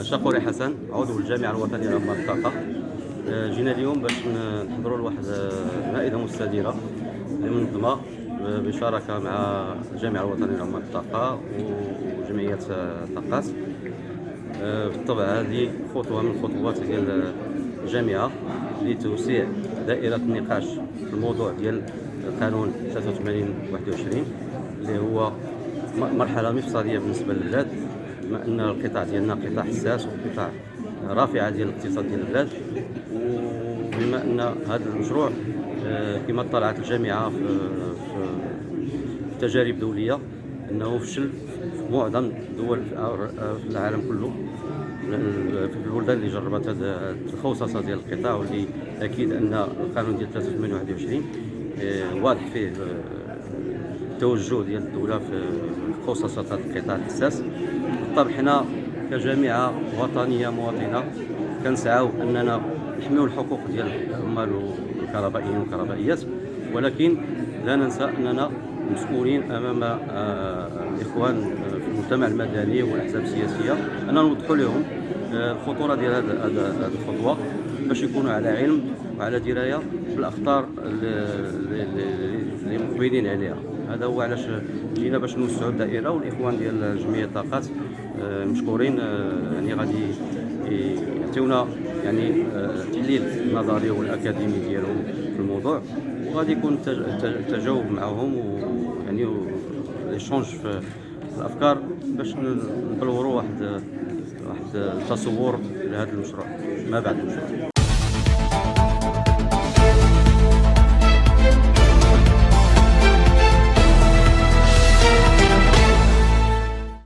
شقوري حسن، عضو الجامعة الوطنية لعمال الطاقة. جينا اليوم باش نحضروا لواحد مائدة مستديرة اللي منظمة بشراكة مع الجامعة الوطنية لعمال الطاقة وجمعية طاقات. بالطبع هذه خطوة من الخطوات ديال الجامعة لتوسيع دائرة النقاش في الموضوع ديال قانون 83/21 اللي هو مرحلة مفصلية بالنسبة للبلاد، بما ان القطاع ديالنا قطاع حساس وقطاع رافعة ديال الاقتصاد ديال البلاد، وبما ان هذا المشروع كما طلعت الجامعة في تجارب دولية انه فشل في معظم الدول في العالم كله، في البلدان اللي جربت هذه الخصوصة ديال القطاع، واللي اكيد ان القانون ديال 83/21 واضح فيه التوجه ديال الدولة في خصوصات هذا القطاع الحساس. بالطبع حنا كجامعة وطنية مواطنة كنسعاو اننا نحميو الحقوق ديال العمال والكهربائيين والكهربائيات، ولكن لا ننسى اننا مسؤولين امام الاخوان في المجتمع المدني والاحزاب السياسيه، اننا نوضحوا لهم الخطوره ديال هذه الخطوه باش يكونوا على علم وعلى درايه بالاخطار اللي مقبلين عليها. هذا هو علاش جينا باش نوسعوا الدائره، والاخوان ديال جمعيه طاقات مشكورين، يعني غادي يعطيونا يعني التحليل النظري والاكاديمي ديالهم في الموضوع، وغادي يكون تجاوب معهم ويعني ليشونج في الافكار باش نبلوروا واحد التصور لهذا المشروع ما بعد المشروع.